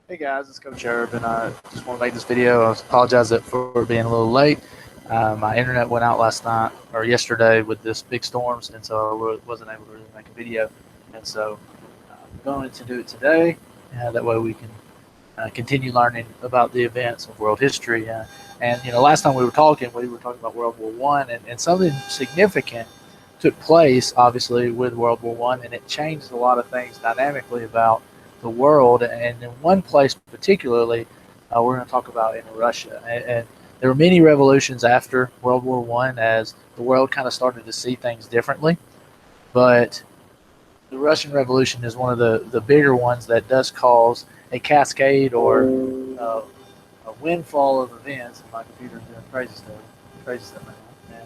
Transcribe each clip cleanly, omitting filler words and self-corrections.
Hey guys, it's Coach Herb, and I just want to make this video. I apologize for being a little late. My internet went out last night or yesterday with this big storms, and so I wasn't able to really make a video. And so I'm going to do it today. That way we can continue learning about the events of world history. And last time we were talking about World War One, and something significant took place, obviously, with World War One, and it changed a lot of things dynamically about the world. And in one place particularly, we're going to talk about in Russia. And there were many revolutions after World War One as the world kind of started to see things differently. But the Russian Revolution is one of the bigger ones that does cause a cascade or a windfall of events. And my computer's doing crazy stuff right now.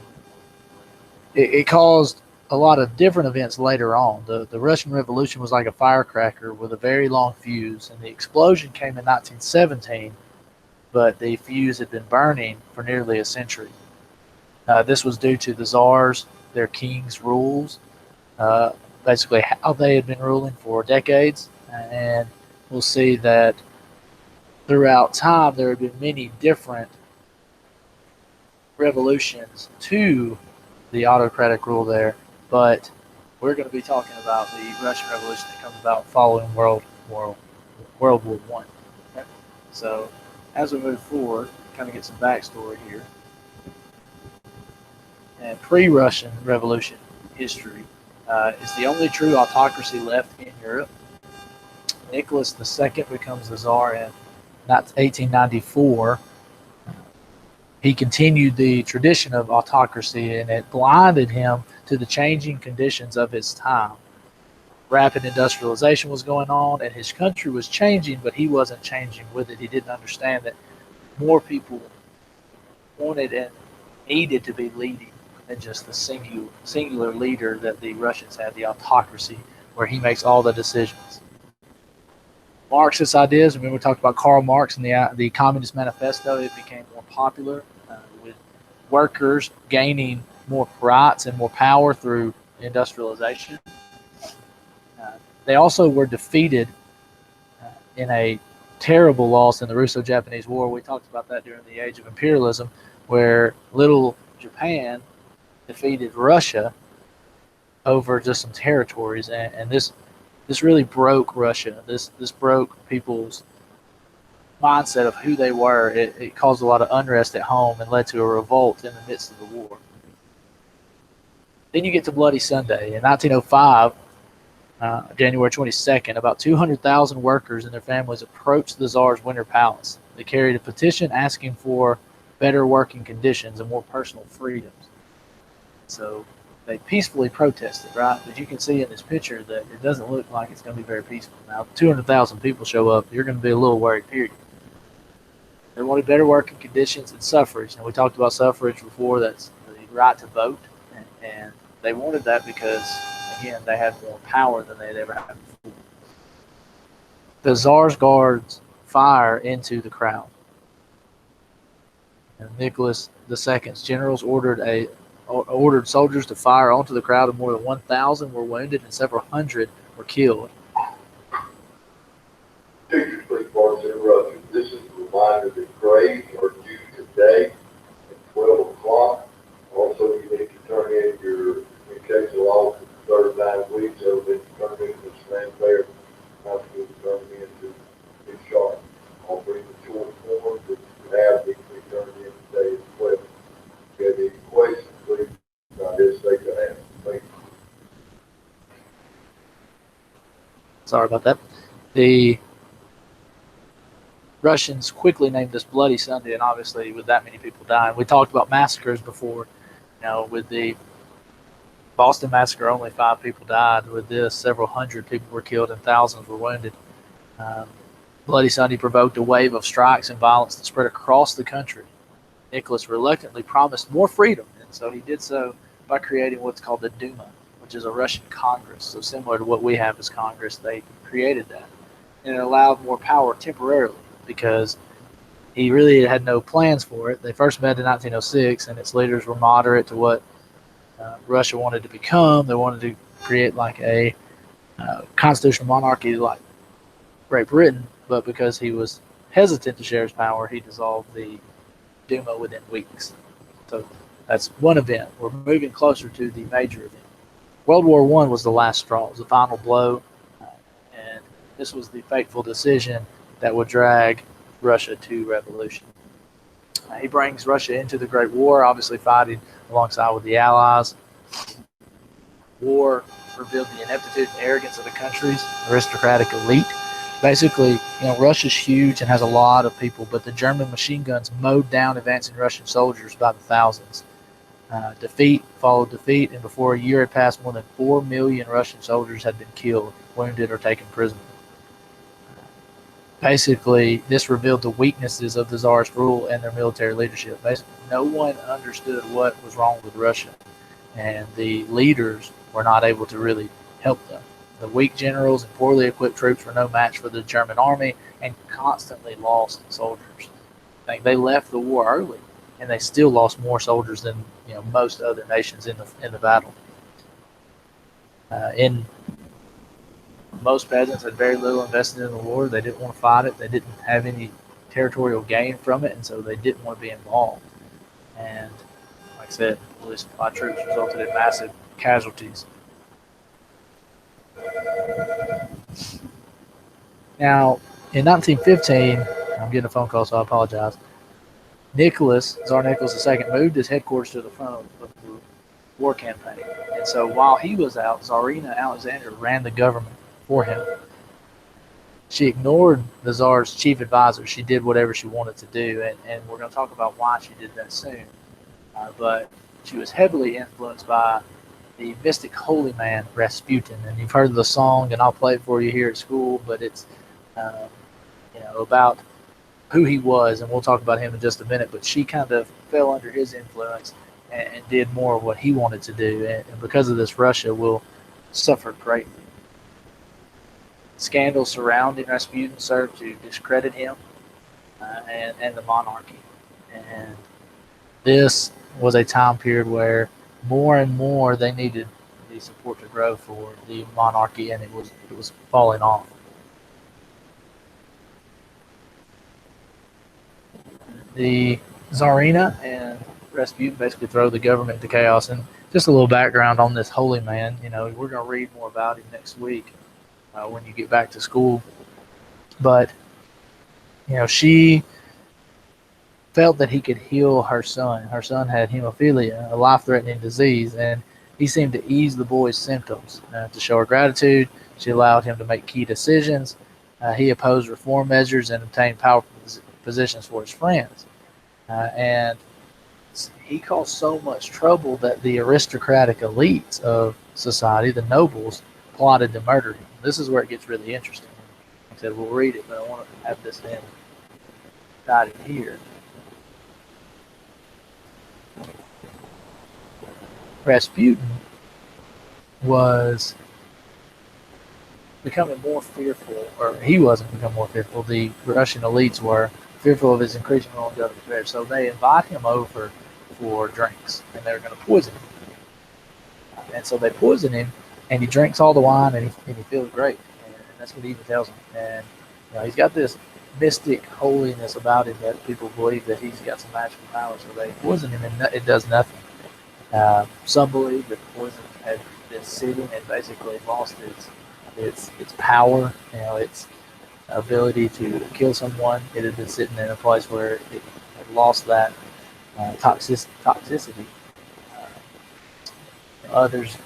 And it caused a lot of different events later on. The Russian Revolution was like a firecracker with a very long fuse, and the explosion came in 1917, but the fuse had been burning for nearly a century. This was due to the czars, their king's rules, basically how they had been ruling for decades. And we'll see that throughout time there have been many different revolutions to the autocratic rule there, but we're going to be talking about the Russian Revolution that comes about following War One. Okay? So as we move forward, kind of get some backstory here. And pre-Russian Revolution history is the only true autocracy left in Europe. Nicholas II becomes the Tsar in 1894. He continued the tradition of autocracy, and it blinded him to the changing conditions of his time. Rapid industrialization was going on, and his country was changing, but he wasn't changing with it. He didn't understand that more people wanted and needed to be leading than just the singular leader that the Russians had, the autocracy, where he makes all the decisions. Marxist ideas, remember we talked about Karl Marx and the Communist Manifesto, it became more popular with workers gaining more rights and more power through industrialization. They also were defeated in a terrible loss in the Russo-Japanese War. We talked about that during the Age of Imperialism, where little Japan defeated Russia over just some territories, and this really broke Russia. This broke people's mindset of who they were. It caused a lot of unrest at home and led to a revolt in the midst of the war. Then you get to Bloody Sunday. In 1905, January 22nd, about 200,000 workers and their families approached the Tsar's Winter Palace. They carried a petition asking for better working conditions and more personal freedoms. So they peacefully protested, right? But you can see in this picture that it doesn't look like it's going to be very peaceful. Now, 200,000 people show up, you're going to be a little worried, period. They wanted better working conditions and suffrage. And we talked about suffrage before. That's the right to vote. And they wanted that because, again, they had more power than they'd ever had before. The Tsar's guards fire into the crowd. And Nicholas II's generals ordered soldiers to fire onto the crowd, and more than 1,000 were wounded and several hundred were killed. Teachers, please pardon the interruption. This is a reminder that grades are due today at 12 o'clock. Also, you need to turn in your communication log for the 39 weeks. So that you turn in this fanfare. Not to turn into Ms. Sharp. I'll bring the short forms that you have need to be turned in today as well. If you have any questions, please, I just say to ask. Thank you. Sorry about that. The Russians quickly named this Bloody Sunday, and obviously with that many people dying. We talked about massacres before. With the Boston Massacre, only 5 people died. With this, several hundred people were killed and thousands were wounded. Bloody Sunday provoked a wave of strikes and violence that spread across the country. Nicholas reluctantly promised more freedom, and so he did so by creating what's called the Duma, which is a Russian Congress. So similar to what we have as Congress, they created that. And it allowed more power temporarily because he really had no plans for it. They first met in 1906, and its leaders were moderate to what Russia wanted to become. They wanted to create like a constitutional monarchy like Great Britain, but because he was hesitant to share his power, he dissolved the Duma within weeks. So that's one event. We're moving closer to the major event. World War I was the last straw. It was the final blow, and this was the fateful decision that would drag Russia to revolution. He brings Russia into the Great War, obviously fighting alongside with the Allies. War revealed the ineptitude and arrogance of the country's aristocratic elite. Basically, Russia's huge and has a lot of people, but the German machine guns mowed down advancing Russian soldiers by the thousands. Defeat followed defeat, and before a year had passed, more than 4 million Russian soldiers had been killed, wounded, or taken prisoner. Basically, this revealed the weaknesses of the Tsarist rule and their military leadership. Basically, no one understood what was wrong with Russia, and the leaders were not able to really help them. The weak generals and poorly equipped troops were no match for the German army and constantly lost soldiers. They left the war early, and they still lost more soldiers than most other nations in the battle. Most peasants had very little invested in the war. They didn't want to fight it. They didn't have any territorial gain from it, and so they didn't want to be involved. And like I said, fully supplied troops resulted in massive casualties. Now, in 1915, I'm getting a phone call, so I apologize. Tsar Nicholas II, moved his headquarters to the front of the war campaign. And so while he was out, Tsarina Alexandra ran the government for him. She ignored the Tsar's chief advisor. She did whatever she wanted to do, and we're going to talk about why she did that soon. But she was heavily influenced by the mystic holy man Rasputin. And you've heard the song, and I'll play it for you here at school, but it's about who he was, and we'll talk about him in just a minute. But she kind of fell under his influence and did more of what he wanted to do, and because of this, Russia will suffer greatly. Scandals surrounding Rasputin served to discredit him and the monarchy, and this was a time period where more and more they needed the support to grow for the monarchy, and it was falling off. The Tsarina and Rasputin basically throw the government into chaos. And just a little background on this holy man. We're going to read more about him next week when you get back to school. But she felt that he could heal her son. Her son had hemophilia, a life-threatening disease, and he seemed to ease the boy's symptoms. To show her gratitude, she allowed him to make key decisions. He opposed reform measures and obtained powerful positions for his friends. And he caused so much trouble that the aristocratic elites of society, the nobles, plotted to murder him. This is where it gets really interesting. Like I said, we'll read it, but I want to have this in here. Rasputin was becoming more fearful, or he wasn't becoming more fearful. The Russian elites were fearful of his increasing role in government affairs. So they invite him over for drinks, and they're going to poison him. And so they poison him, and he drinks all the wine, and he feels great. And that's what he even tells him. And he's got this mystic holiness about him that people believe that he's got some magical power. So they poison him, and it does nothing. Some believe that the poison had been sitting and basically lost its power, its ability to kill someone. It had been sitting in a place where it had lost that toxicity. Others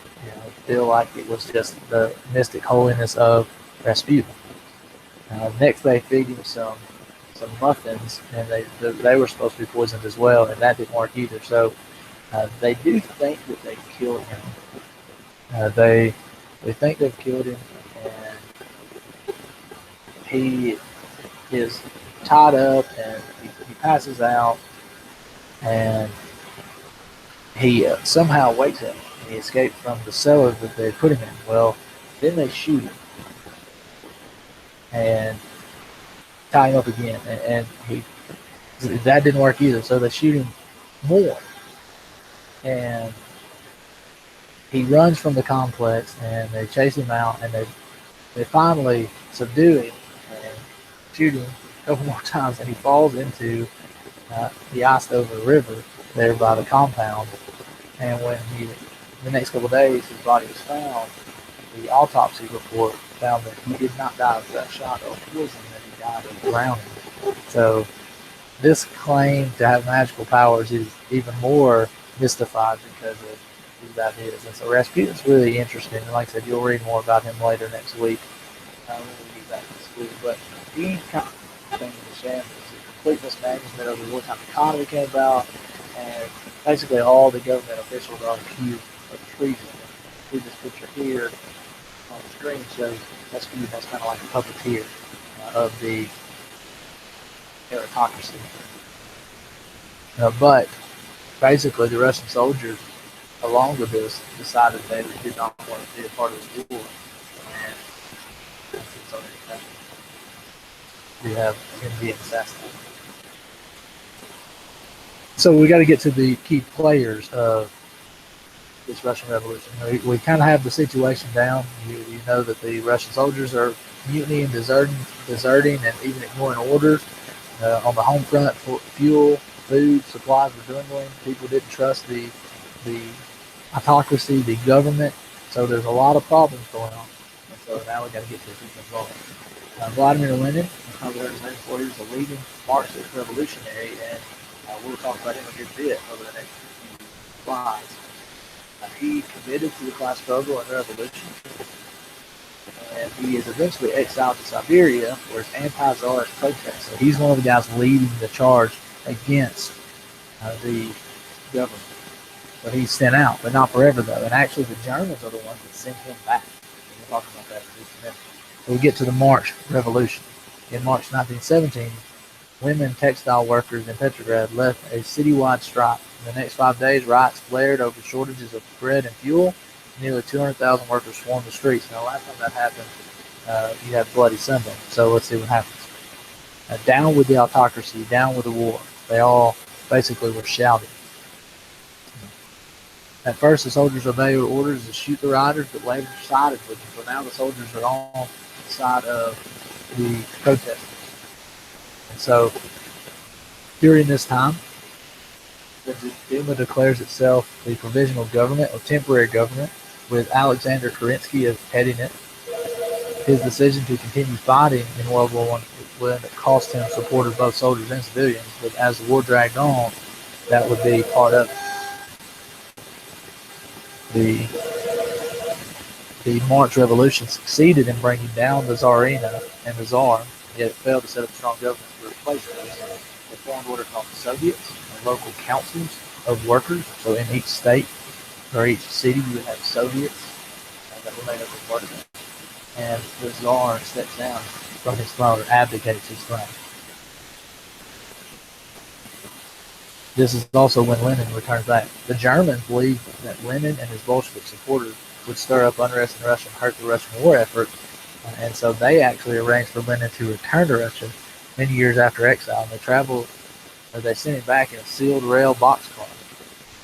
feel like it was just the mystic holiness of Rasputin. Next, they feed him some muffins, and they were supposed to be poisoned as well, and that didn't work either. So they do think that they killed him. They think they've killed him, and he is tied up, and he passes out, and he somehow wakes up. He escaped from the cellar that they put him in. Well, then they shoot him and tie him up again, and that didn't work either. So they shoot him more, and he runs from the complex, and they chase him out, and they finally subdue him, shooting a couple more times, and he falls into the iced over river there by the compound. And when the next couple of days, his body was found, the autopsy report found that he did not die of that shot or poison, that he died of drowning. So this claim to have magical powers is even more mystified because of these ideas. And so Rasputin's really interesting. And like I said, you'll read more about him later next week when we get back to school. But he kind of came to sham complete mismanagement of the wartime economy came about, and basically all the government officials are accused of treason. See this picture here on the screen shows Rasputin as kind of like a puppeteer of the aristocracy. But basically, the Russian soldiers, along with this, decided they did not want to be a part of the war. And so we have him being assassinated. So we got to get to the key players of this Russian Revolution. We kind of have the situation down. You know that the Russian soldiers are mutinying, deserting, and even ignoring orders. On the home front, fuel, food, supplies were dwindling. People didn't trust the autocracy, the government. So there's a lot of problems going on. And so now we got to get to who's involved. Vladimir Lenin, I've probably heard his name before. He was a leading Marxist revolutionary, and we'll talk about him a good bit over the next few slides. He committed to the class struggle and revolution, and he is eventually exiled to Siberia, where his anti-czarist protests. So he's one of the guys leading the charge against the government. So he's sent out, but not forever though. And actually, the Germans are the ones that sent him back. And we'll talk about that in just a minute. So we get to the March Revolution. In March 1917, women textile workers in Petrograd led a citywide strike. In the next 5 days, riots flared over shortages of bread and fuel. Nearly 200,000 workers swarmed the streets. Now, the last time that happened, you had Bloody Sunday. So let's see what happens. Down with the autocracy, down with the war. They all basically were shouting. At first, the soldiers obeyed orders to shoot the rioters, but later sided with them. So now the soldiers are on the side of the protesters. And so during this time, the Duma declares itself the provisional government or temporary government, with Alexander Kerensky heading it. His decision to continue fighting in World War I cost him support of both soldiers and civilians, but as the war dragged on, that would be part of it. The March Revolution succeeded in bringing down the Tsarina and the Tsar, yet it failed to set up a strong government to replace them. They formed what are called the Soviets, and local councils of workers. So in each state or each city, you would have Soviets that were made up of workers. And the Tsar steps down from his throne, or abdicates his throne. This is also when Lenin returns back. The Germans believed that Lenin and his Bolshevik supporters would stir up unrest in Russia and hurt the Russian war effort, and so they actually arranged for Lenin to return to Russia many years after exile. And they sent him back in a sealed rail boxcar,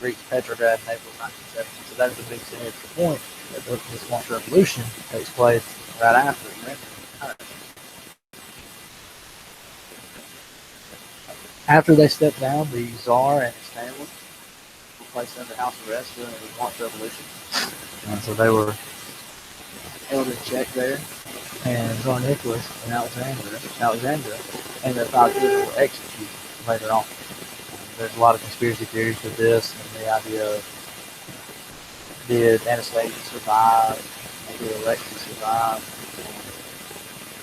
reached Petrograd in April 1970. So that's a big significant point that this March Revolution takes place right after Lenin returned. After they stepped down, the Tsar and his family were placed under house arrest during the March Revolution. And so they were held in check there. And Tsar Nicholas and Alexandra and their 5 children were executed later on. There's a lot of conspiracy theories with this, and the idea of did Anastasia survive, did Alexei survive.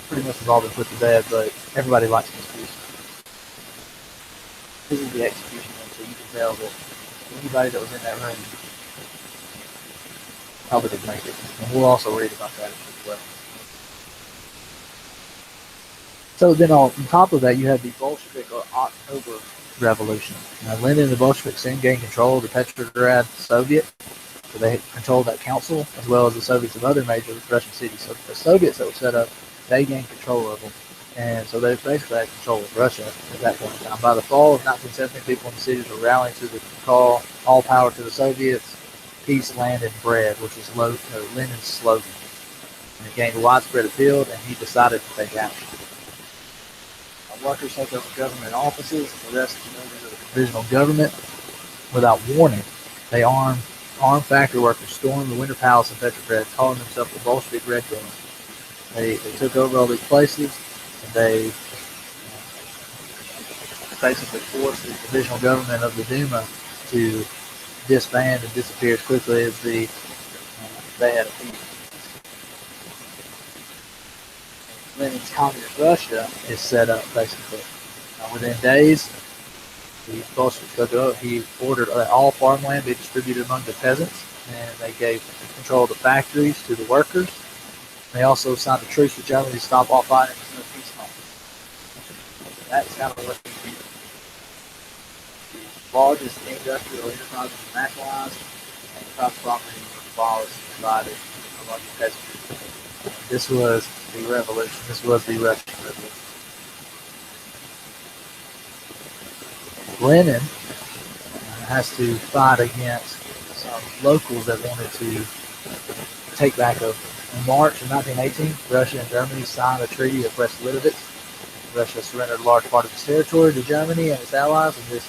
Pretty much has all been put to bed, but everybody likes conspiracy. This is the execution room, so you can tell that anybody that was in that room probably didn't make it. And we'll also read about that as well. So then on top of that, you have the Bolshevik or October Revolution. Now, Lenin and the Bolsheviks soon gained control of the Petrograd Soviet. So they controlled that council, as well as the Soviets of other major Russian cities. So the Soviets that were set up, they gained control of them. And so they basically had control of Russia at that point in time. By the fall of 1917, people in the cities were rallying to the call, all power to the Soviets, peace, land, and bread, which is Lenin's slogan. And it gained widespread appeal, and he decided to take action. Workers take over government offices, arrest members of the provisional government without warning. They armed factory workers, stormed the Winter Palace in Petrograd, calling themselves the Bolshevik Red Guards. They took over all these places, and they basically forced the provisional government of the Duma to disband and disappear as quickly as they had appeared. Lenin's communist Russia is set up basically. Within days, the Bolsheviks took over. He ordered that all farmland be distributed among the peasants, and they gave control of the factories to the workers. They also signed a truce with Germany to stop all fighting and no peace talks. That's kind of what he did. The largest industrial enterprises were nationalized, and private property was abolished and divided among the peasantry. This was the revolution. This was the Russian Revolution. Lenin has to fight against some locals that wanted to take back over. In March of 1918, Russia and Germany signed a treaty of Brest-Litovsk. Russia surrendered a large part of its territory to Germany and its allies, and this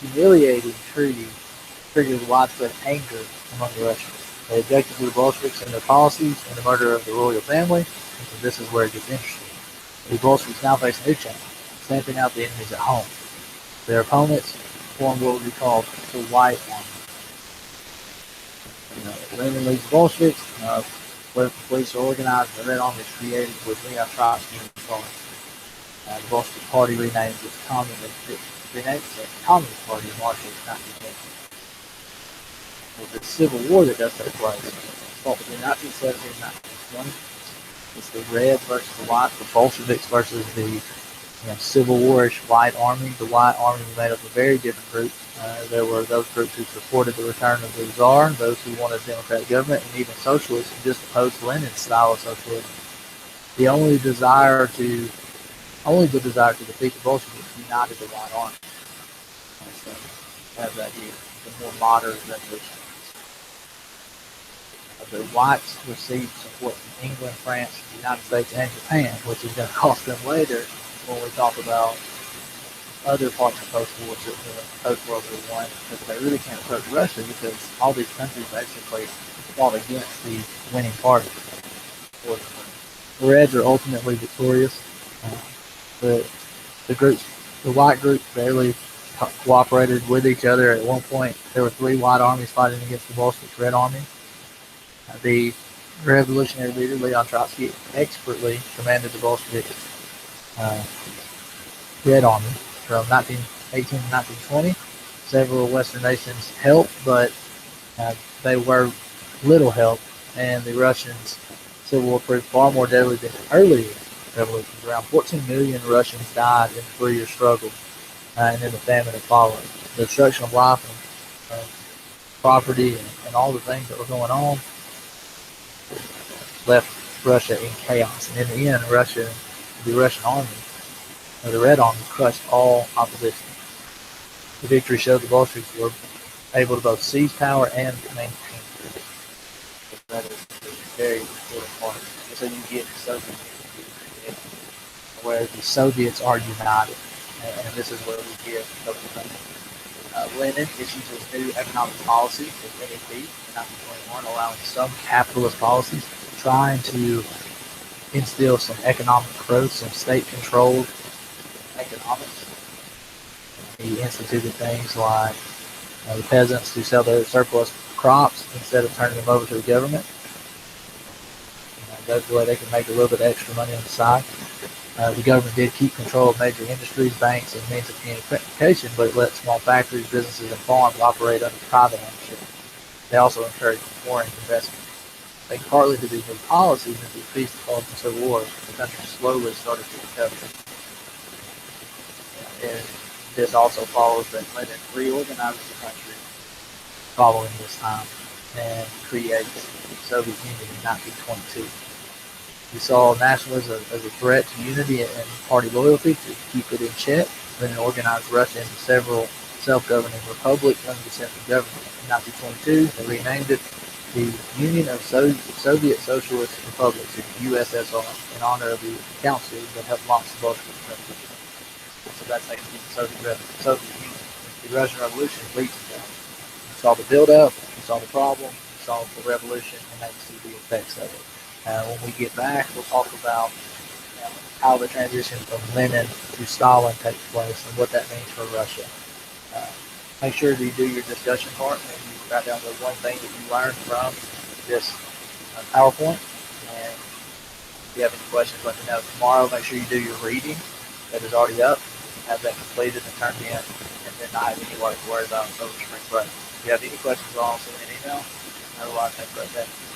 humiliating treaty triggered widespread anger among the Russians. They objected to the Bolsheviks and their policies and the murder of the royal family, and so this is where it gets interesting. The Bolsheviks now face a new challenge, stamping out the enemies at home. Their opponents formed what would be called the White Army. Lenin leads the Bolsheviks. Political police are organized. The Red Army is created with Leon Trotsky in control. The Bolshevik Party renamed its Communist Party in March of 1910. With the Civil War that does take place, fought between 1917 and 1920. It's the Red versus the White, the Bolsheviks versus the Civil War-ish White Army. The White Army was made up of very different groups. There were those groups who supported the return of the Tsar, those who wanted a democratic government, and even socialists who just opposed Lenin's style of socialism. The only desire to defeat the Bolsheviks united the White Army. So have that here, the more moderate revolution. The Whites received support from England, France, the United States, and Japan, which is going to cost them later when we talk about other parts of post-World War I, because they really can't approach Russia because all these countries basically fought against the winning party. The Reds are ultimately victorious. The white groups barely cooperated with each other. At one point, there were 3 white armies fighting against the Bolshevik Red Army. The revolutionary leader, Leon Trotsky, expertly commanded the Bolshevik Red Army from 1918 to 1920. Several Western nations helped, but they were little help, and the Russians' Civil War proved far more deadly than earlier revolutions. Around 14 million Russians died in the 3-year struggle, and then the famine that followed. The destruction of life and property and all the things that were going on left Russia in chaos. And in the end, the Russian army, or the Red Army, crushed all opposition. The victory showed the Bolsheviks were able to both seize power and maintain it. That is a very important part. So you get the Soviet Union, where the Soviets are united. And this is where we get Lenin issues his new economic policy with NEP in 1921, allowing some capitalist policies, trying to instill some economic growth, some state-controlled economics. He instituted things like the peasants to sell their surplus crops instead of turning them over to the government. That's the way they can make a little bit extra money on the side. The government did keep control of major industries, banks, and means of communication, but it let small factories, businesses, and farms operate under private ownership. They also encouraged foreign investment. Thanks partly to these new policies and the peace that followed the Civil War, the country slowly started to recover. And this also follows that Lenin reorganizes the country following this time and creates the Soviet Union in 1922. We saw nationalism as a threat to unity and party loyalty. To keep it in check, Lenin organized Russia into several self-governing republics under the central government. In 1922, they renamed it the Union of Soviet Socialist Republics, the USSR, in honor of the council that helped launch the Bolshevik Revolution. So that's how you keep Soviet erosion revolution leads to that. You saw the buildup, you saw the problem, you saw the revolution, and now you see the effects of it. When we get back, we'll talk about how the transition from Lenin to Stalin takes place and what that means for Russia. Uh, Make sure that you do your discussion part and you write down the one thing that you learned from this PowerPoint. And if you have any questions, let me know. Tomorrow, make sure you do your reading that is already up, have that completed and turned in, and then not have any worry about over spring break. If you have any questions, I'll send me an email. Otherwise, have a great day.